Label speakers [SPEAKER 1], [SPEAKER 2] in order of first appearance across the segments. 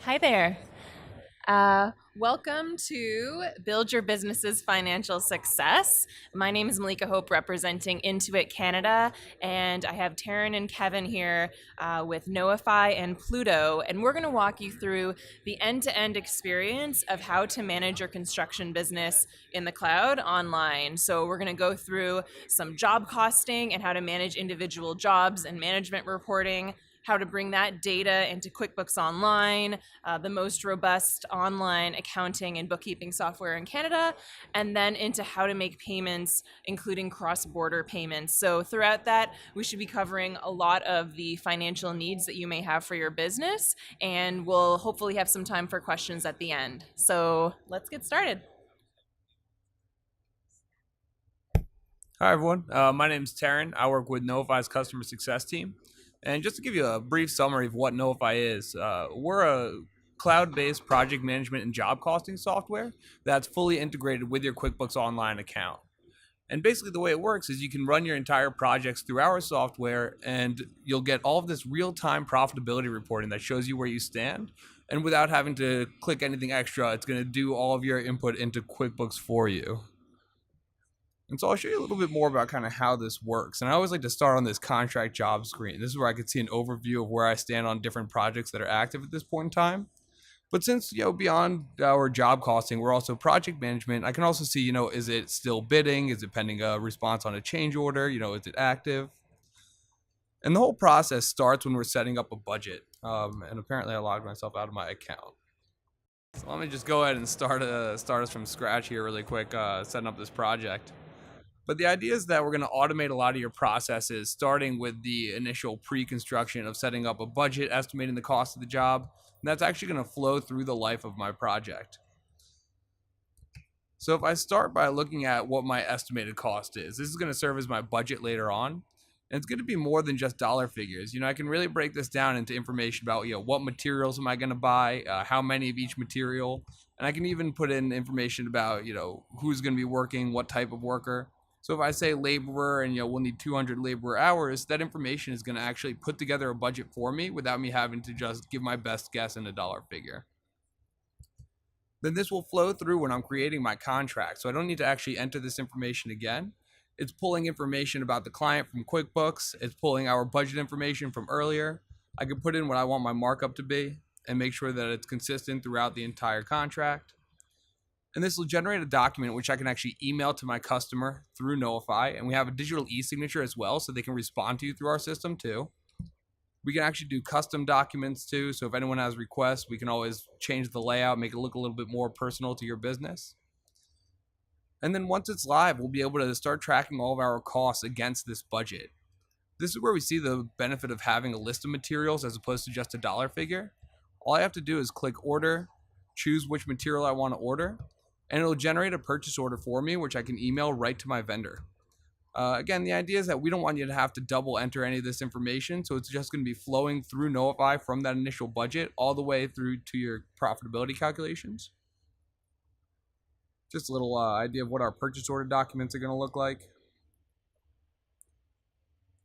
[SPEAKER 1] Hi there. Welcome to Build Your Business's Financial Success. My name is Malika Hope, representing Intuit Canada, and I have Taryn and Kevin here with Knowify and Pluto, and we're going to walk you through the end-to-end experience of how to manage your construction business in the cloud online. So we're going to go through some job costing and how to manage individual jobs and management reporting, how to bring that data into QuickBooks Online, the most robust online accounting and bookkeeping software in Canada, and then into how to make payments, including cross-border payments. So throughout that, we should be covering a lot of the financial needs that you may have for your business, and we'll hopefully have some time for questions at the end. So let's get started.
[SPEAKER 2] Hi, everyone. My name is Taryn. I work with Knowify's customer success team. And just to give you a brief summary of what Knowify is, we're a cloud-based project management and job costing software that's fully integrated with your QuickBooks Online account. And basically the way it works is you can run your entire projects through our software and you'll get all of this real-time profitability reporting that shows you where you stand. And without having to click anything extra, it's going to do all of your input into QuickBooks for you. And so I'll show you a little bit more about kind of how this works. And I always like to start on this contract job screen. This is where I can see an overview of where I stand on different projects that are active at this point in time. But since, beyond our job costing, we're also project management, I can also see, is it still bidding? Is it pending a response on a change order? Is it active? And the whole process starts when we're setting up a budget. And apparently I logged myself out of my account. So let me just go ahead and start us from scratch here really quick, setting up this project. But the idea is that we're going to automate a lot of your processes, starting with the initial pre-construction of setting up a budget, estimating the cost of the job. And that's actually going to flow through the life of my project. So if I start by looking at what my estimated cost is, this is going to serve as my budget later on. And it's going to be more than just dollar figures. I can really break this down into information about, what materials am I going to buy, how many of each material. And I can even put in information about, who's going to be working, what type of worker. So if I say laborer and we'll need 200 laborer hours, that information is going to actually put together a budget for me without me having to just give my best guess in a dollar figure. Then this will flow through when I'm creating my contract. So I don't need to actually enter this information again. It's pulling information about the client from QuickBooks. It's pulling our budget information from earlier. I can put in what I want my markup to be and make sure that it's consistent throughout the entire contract. And this will generate a document which I can actually email to my customer through Knowify. And we have a digital e-signature as well, so they can respond to you through our system too. We can actually do custom documents too. So if anyone has requests, we can always change the layout, make it look a little bit more personal to your business. And then once it's live, we'll be able to start tracking all of our costs against this budget. This is where we see the benefit of having a list of materials as opposed to just a dollar figure. All I have to do is click order, choose which material I want to order, and it'll generate a purchase order for me, which I can email right to my vendor. Again, the idea is that we don't want you to have to double enter any of this information, so it's just going to be flowing through Knowify from that initial budget all the way through to your profitability calculations. Just a little idea of what our purchase order documents are going to look like.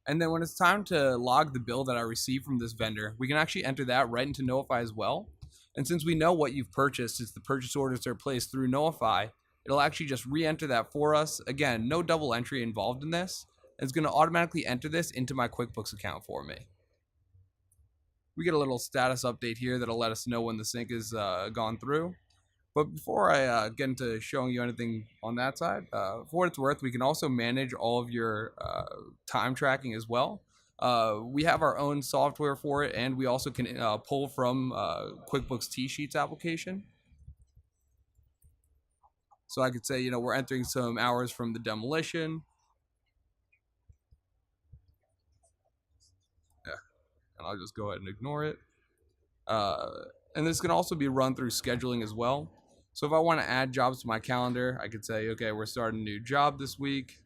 [SPEAKER 2] And then when it's time to log the bill that I receive from this vendor, we can actually enter that right into Knowify as well. And since we know what you've purchased, since the purchase orders are placed through Knowify, it'll actually just re-enter that for us. Again, no double entry involved in this. It's going to automatically enter this into my QuickBooks account for me. We get a little status update here that'll let us know when the sync is gone through. But before I get into showing you anything on that side, for what it's worth, we can also manage all of your time tracking as well. We have our own software for it, and we also can pull from QuickBooks T-Sheets application. So I could say, we're entering some hours from the demolition. Yeah, and I'll just go ahead and ignore it. And this can also be run through scheduling as well. So if I want to add jobs to my calendar, I could say, okay, we're starting a new job this week.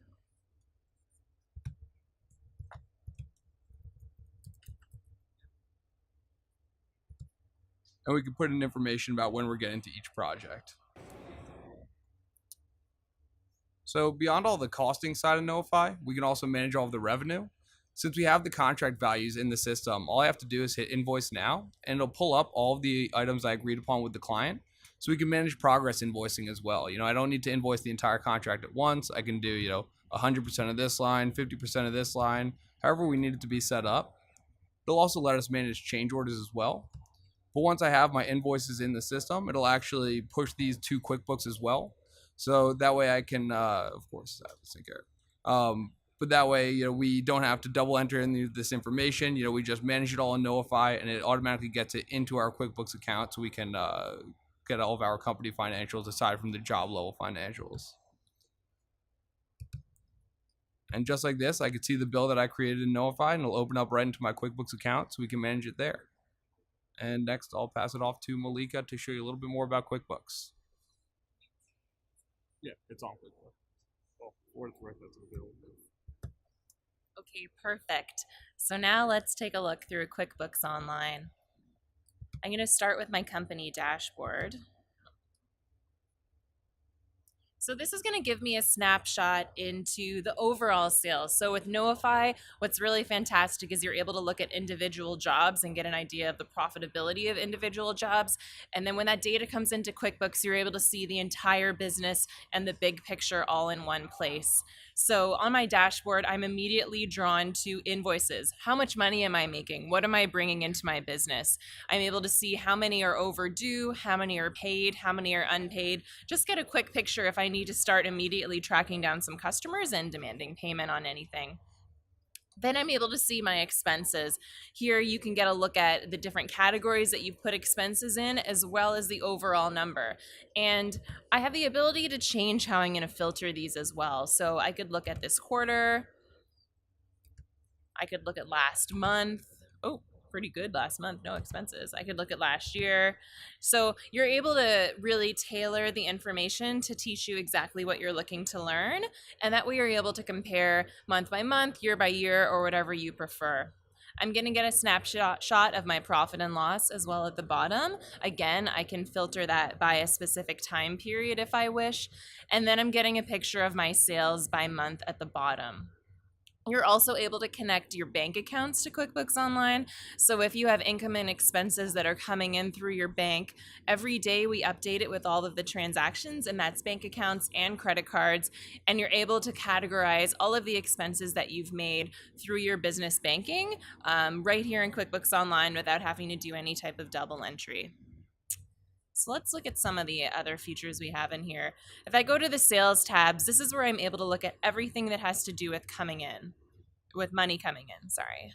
[SPEAKER 2] And we can put in information about when we're getting to each project. So beyond all the costing side of Knowify, we can also manage all of the revenue. Since we have the contract values in the system, all I have to do is hit invoice now, and it'll pull up all of the items I agreed upon with the client. So we can manage progress invoicing as well. I don't need to invoice the entire contract at once. I can do, 100% of this line, 50% of this line, however we need it to be set up. It'll also let us manage change orders as well. But once I have my invoices in the system, it'll actually push these to QuickBooks as well. So that way I can, of course, sync here. But that way, we don't have to double enter in this information. We just manage it all in Knowify, and it automatically gets it into our QuickBooks account, so we can get all of our company financials aside from the job level financials. And just like this, I could see the bill that I created in Knowify, and it'll open up right into my QuickBooks account, so we can manage it there. And next, I'll pass it off to Malika to show you a little bit more about QuickBooks.
[SPEAKER 3] Yeah, it's on QuickBooks. Well, for it's worth, that's available.
[SPEAKER 1] Okay, perfect. So now let's take a look through QuickBooks Online. I'm going to start with my company dashboard. So this is going to give me a snapshot into the overall sales. So with Knowify, what's really fantastic is you're able to look at individual jobs and get an idea of the profitability of individual jobs. And then when that data comes into QuickBooks, you're able to see the entire business and the big picture all in one place. So on my dashboard, I'm immediately drawn to invoices. How much money am I making? What am I bringing into my business? I'm able to see how many are overdue, how many are paid, how many are unpaid. Just get a quick picture if I need to start immediately tracking down some customers and demanding payment on anything. Then I'm able to see my expenses. Here you can get a look at the different categories that you've put expenses in, as well as the overall number. And I have the ability to change how I'm going to filter these as well. So I could look at this quarter. I could look at last month. Oh, pretty good last month, no expenses. I could look at last year. So you're able to really tailor the information to teach you exactly what you're looking to learn. And that way you're able to compare month by month, year by year, or whatever you prefer. I'm going to get a snapshot of my profit and loss as well at the bottom. Again, I can filter that by a specific time period if I wish. And then I'm getting a picture of my sales by month at the bottom. You're also able to connect your bank accounts to QuickBooks Online. So if you have income and expenses that are coming in through your bank, every day we update it with all of the transactions, and that's bank accounts and credit cards. And you're able to categorize all of the expenses that you've made through your business banking right here in QuickBooks Online without having to do any type of double entry. So let's look at some of the other features we have in here. If I go to the sales tabs, this is where I'm able to look at everything that has to do with money coming in, sorry.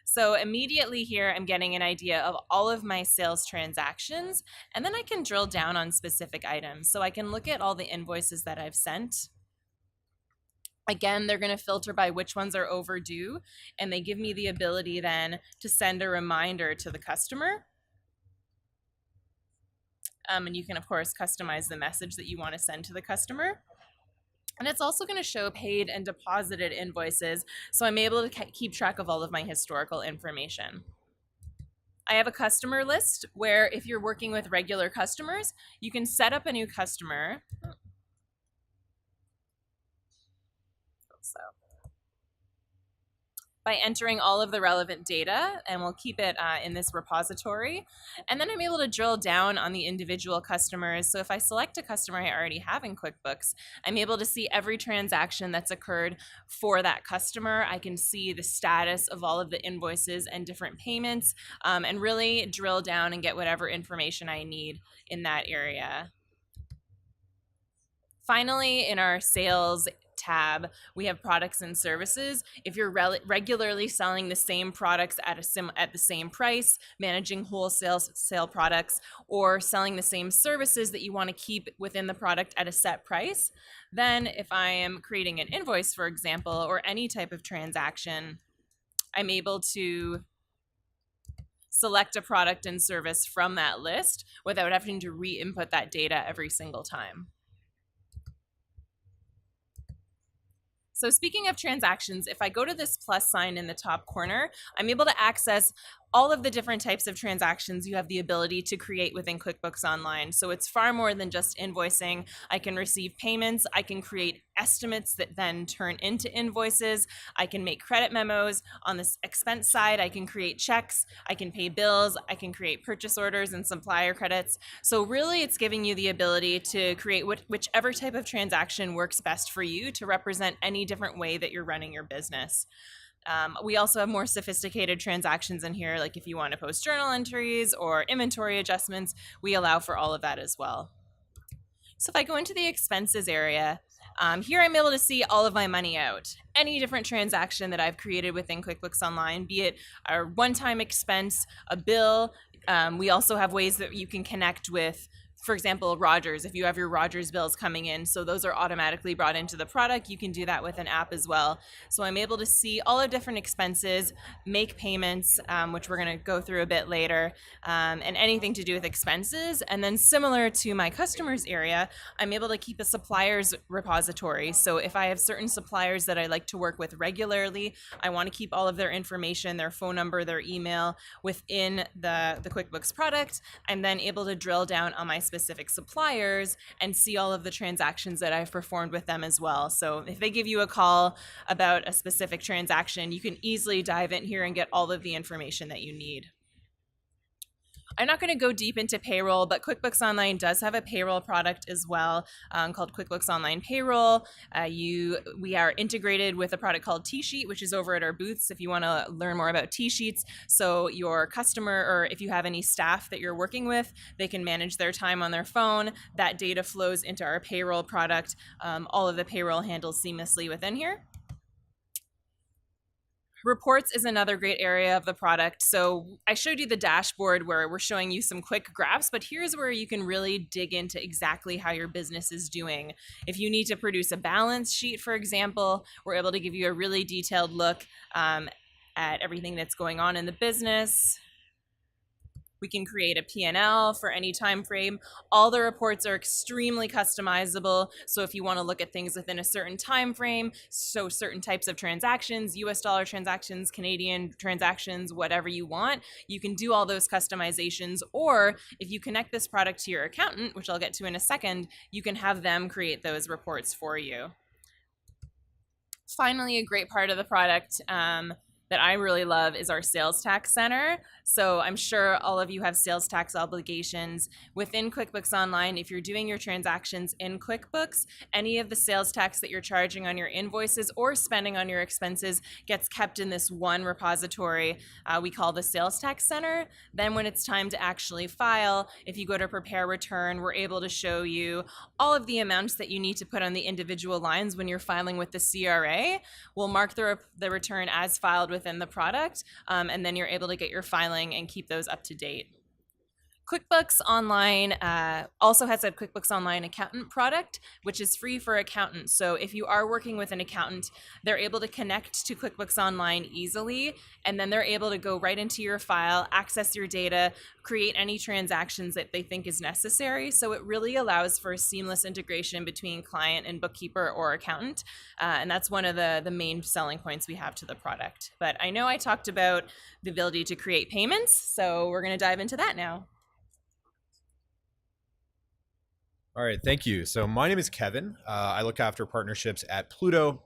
[SPEAKER 1] So immediately here, I'm getting an idea of all of my sales transactions, and then I can drill down on specific items. So I can look at all the invoices that I've sent. Again, they're going to filter by which ones are overdue, and they give me the ability then to send a reminder to the customer. And you can, of course, customize the message that you want to send to the customer. And it's also going to show paid and deposited invoices, so I'm able to keep track of all of my historical information. I have a customer list where if you're working with regular customers, you can set up a new customer. So by entering all of the relevant data, and we'll keep it in this repository. And then I'm able to drill down on the individual customers. So if I select a customer I already have in QuickBooks, I'm able to see every transaction that's occurred for that customer. I can see the status of all of the invoices and different payments, and really drill down and get whatever information I need in that area. Finally, in our sales tab, we have products and services. If you're regularly selling the same products at the same price, managing wholesale sale products, or selling the same services that you want to keep within the product at a set price, then if I am creating an invoice, for example, or any type of transaction, I'm able to select a product and service from that list without having to re-input that data every single time. So speaking of transactions, if I go to this plus sign in the top corner, I'm able to access all of the different types of transactions you have the ability to create within QuickBooks Online. So it's far more than just invoicing. I can receive payments, I can create estimates that then turn into invoices, I can make credit memos. On this expense side, I can create checks, I can pay bills, I can create purchase orders and supplier credits. So really it's giving you the ability to create whichever type of transaction works best for you to represent any different way that you're running your business. We also have more sophisticated transactions in here, like if you want to post journal entries or inventory adjustments, we allow for all of that as well. So if I go into the expenses area, here I'm able to see all of my money out. Any different transaction that I've created within QuickBooks Online, be it a one-time expense, a bill. We also have ways that you can connect with, for example, Rogers, if you have your Rogers bills coming in, so those are automatically brought into the product. You can do that with an app as well. So I'm able to see all the different expenses, make payments, which we're going to go through a bit later, and anything to do with expenses. And then similar to my customers area, I'm able to keep a suppliers repository. So if I have certain suppliers that I like to work with regularly, I want to keep all of their information, their phone number, their email within the QuickBooks product. I'm then able to drill down on my specific suppliers and see all of the transactions that I've performed with them as well. So if they give you a call about a specific transaction, you can easily dive in here and get all of the information that you need. I'm not going to go deep into payroll, but QuickBooks Online does have a payroll product as well, called QuickBooks Online Payroll. We are integrated with a product called T-Sheet, which is over at our booths if you want to learn more about T-Sheets. So your customer, or if you have any staff that you're working with, they can manage their time on their phone. That data flows into our payroll product. All of the payroll handles seamlessly within here. Reports is another great area of the product. So I showed you the dashboard where we're showing you some quick graphs, but here's where you can really dig into exactly how your business is doing. If you need to produce a balance sheet, for example, we're able to give you a really detailed look at everything that's going on in the business. We can create a P&L for any time frame. All the reports are extremely customizable. So if you want to look at things within a certain time frame, so certain types of transactions, US dollar transactions, Canadian transactions, whatever you want, you can do all those customizations. Or if you connect this product to your accountant, which I'll get to in a second, you can have them create those reports for you. Finally, a great part of the product that I really love is our sales tax center. So I'm sure all of you have sales tax obligations within QuickBooks Online. If you're doing your transactions in QuickBooks, any of the sales tax that you're charging on your invoices or spending on your expenses gets kept in this one repository we call the sales tax center. Then when it's time to actually file, if you go to prepare return, we're able to show you all of the amounts that you need to put on the individual lines when you're filing with the CRA. We'll mark the return as filed within the product, and then you're able to get your filing and keep those up to date. QuickBooks Online also has a QuickBooks Online accountant product, which is free for accountants. So if you are working with an accountant, they're able to connect to QuickBooks Online easily, and then they're able to go right into your file, access your data, create any transactions that they think is necessary. So it really allows for a seamless integration between client and bookkeeper or accountant. And that's one of the main selling points we have to the product. But I know I talked about the ability to create payments, so we're going to dive into that now.
[SPEAKER 4] All right, thank you. So my name is Kevin. I look after partnerships at Pluto.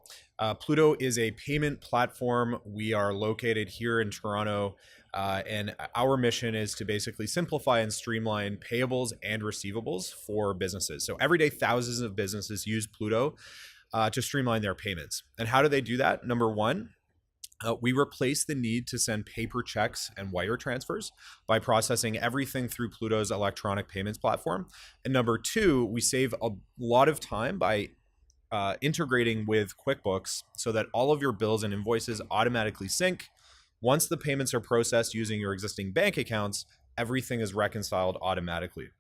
[SPEAKER 4] Pluto is a payment platform. We are located here in Toronto, and our mission is to basically simplify and streamline payables and receivables for businesses. So every day, thousands of businesses use Pluto to streamline their payments. And how do they do that? Number one, we replace the need to send paper checks and wire transfers by processing everything through Pluto's electronic payments platform. And number two, we save a lot of time by integrating with QuickBooks so that all of your bills and invoices automatically sync. Once the payments are processed using your existing bank accounts, everything is reconciled automatically.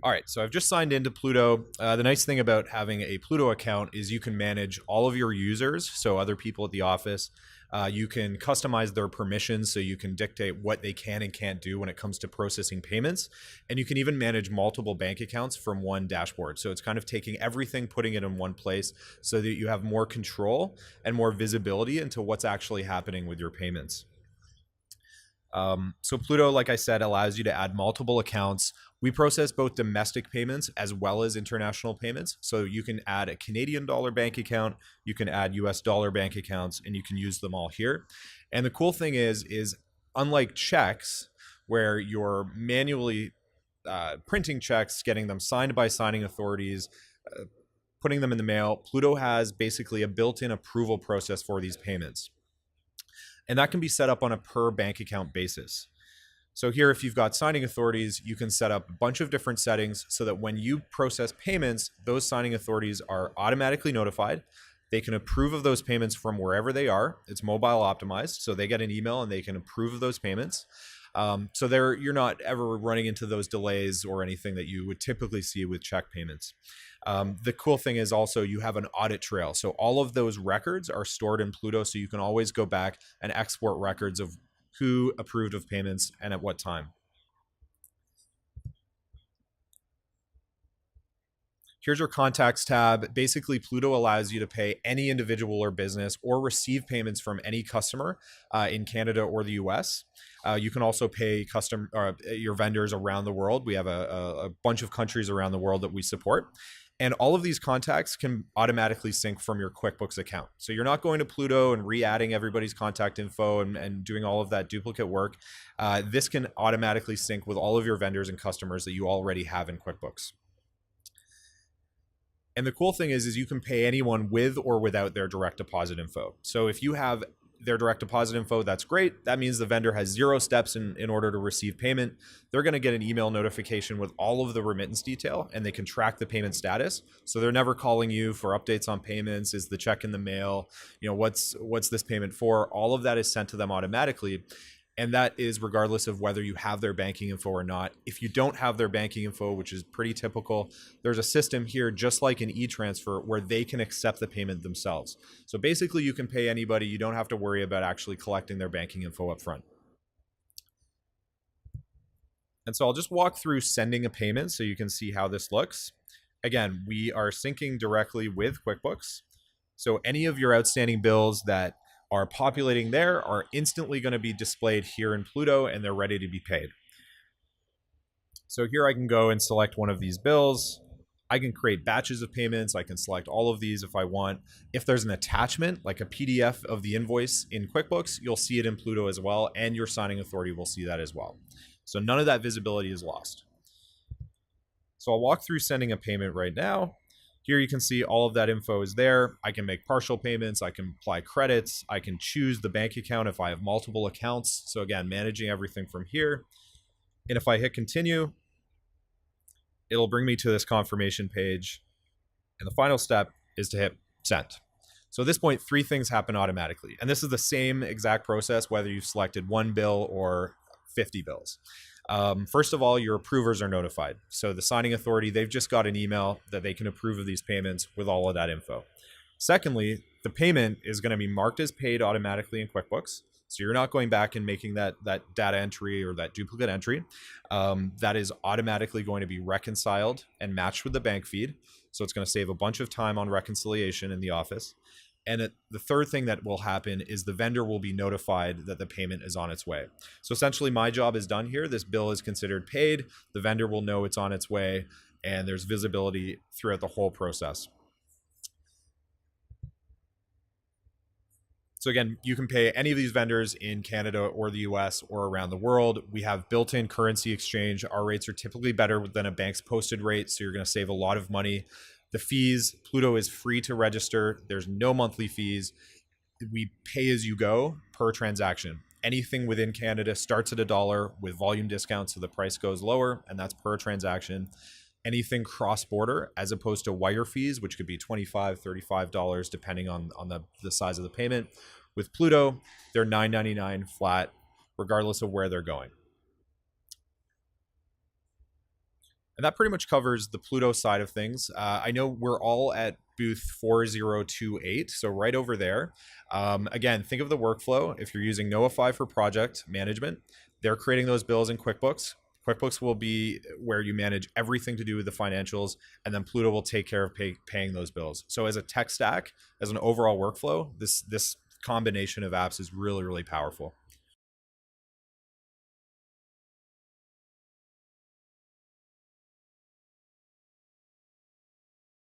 [SPEAKER 4] All right, so I've just signed into Pluto. The nice thing about having a Pluto account is you can manage all of your users, so other people at the office. You can customize their permissions, so you can dictate what they can and can't do when it comes to processing payments. And you can even manage multiple bank accounts from one dashboard. So it's kind of taking everything, putting it in one place so that you have more control and more visibility into what's actually happening with your payments. So Pluto, like I said, allows you to add multiple accounts. We process both domestic payments as well as international payments. So you can add a Canadian dollar bank account, you can add US dollar bank accounts, and you can use them all here. And the cool thing is unlike checks, where you're manually printing checks, getting them signed by signing authorities, putting them in the mail, Pluto has basically a built-in approval process for these payments. And that can be set up on a per bank account basis. So here, if you've got signing authorities, you can set up a bunch of different settings so that when you process payments, those signing authorities are automatically notified. They can approve of those payments from wherever they are. It's mobile optimized, so they get an email and they can approve of those payments. So you're not ever running into those delays or anything that you would typically see with check payments. The cool thing is also you have an audit trail. So all of those records are stored in Pluto, so you can always go back and export records of who approved of payments and at what time. Here's your contacts tab. Basically, Pluto allows you to pay any individual or business or receive payments from any customer in Canada or the US. You can also pay your vendors around the world. We have a bunch of countries around the world that we support. And all of these contacts can automatically sync from your QuickBooks account. So you're not going to Pluto and re-adding everybody's contact info and doing all of that duplicate work. This can automatically sync with all of your vendors and customers that you already have in QuickBooks. And the cool thing is you can pay anyone with or without their direct deposit info. So if you have their direct deposit info, that's great. That means the vendor has 0 steps in order to receive payment. They're going to get an email notification with all of the remittance detail, and they can track the payment status. So they're never calling you for updates on payments. Is the check in the mail? You know, what's this payment for? All of that is sent to them automatically. And that is regardless of whether you have their banking info or not. If you don't have their banking info, which is pretty typical, there's a system here, just like an e-transfer, where they can accept the payment themselves. So basically, you can pay anybody. You don't have to worry about actually collecting their banking info up front. And so I'll just walk through sending a payment so you can see how this looks. Again, we are syncing directly with QuickBooks. So any of your outstanding bills that are populating there are instantly going to be displayed here in Pluto, and they're ready to be paid. So here I can go and select one of these bills. I can create batches of payments. I can select all of these if I want. If there's an attachment, like a PDF of the invoice in QuickBooks, you'll see it in Pluto as well, and your signing authority will see that as well. So none of that visibility is lost. So I'll walk through sending a payment right now. Here you can see all of that info is there. I can make partial payments. I can apply credits. I can choose the bank account if I have multiple accounts. So again, managing everything from here. And if I hit continue, it'll bring me to this confirmation page. And the final step is to hit send. So at this point, 3 things happen automatically. And this is the same exact process, whether you've selected 1 bill or 50 bills. First of all, your approvers are notified. So the signing authority, they've just got an email that they can approve of these payments with all of that info. Secondly, the payment is going to be marked as paid automatically in QuickBooks. So you're not going back and making that data entry or that duplicate entry. That is automatically going to be reconciled and matched with the bank feed. So it's going to save a bunch of time on reconciliation in the office. And the third thing that will happen is the vendor will be notified that the payment is on its way. So essentially my job is done here. This bill is considered paid. The vendor will know it's on its way, and there's visibility throughout the whole process. So again, you can pay any of these vendors in Canada or the US or around the world. We have built-in currency exchange. Our rates are typically better than a bank's posted rate, so you're going to save a lot of money. The fees, Pluto is free to register. There's no monthly fees. We pay as you go per transaction. Anything within Canada starts at $1 with volume discounts, so the price goes lower, and that's per transaction. Anything cross-border, as opposed to wire fees, which could be $25, $35, depending on the size of the payment. With Pluto, they're $9.99 flat, regardless of where they're going. And that pretty much covers the Pluto side of things. I know we're all at booth 4028, so right over there. Again, think of the workflow. If you're using Knowify for project management, they're creating those bills in QuickBooks. QuickBooks will be where you manage everything to do with the financials, and then Pluto will take care of paying those bills. So as a tech stack, as an overall workflow, this combination of apps is really, really powerful.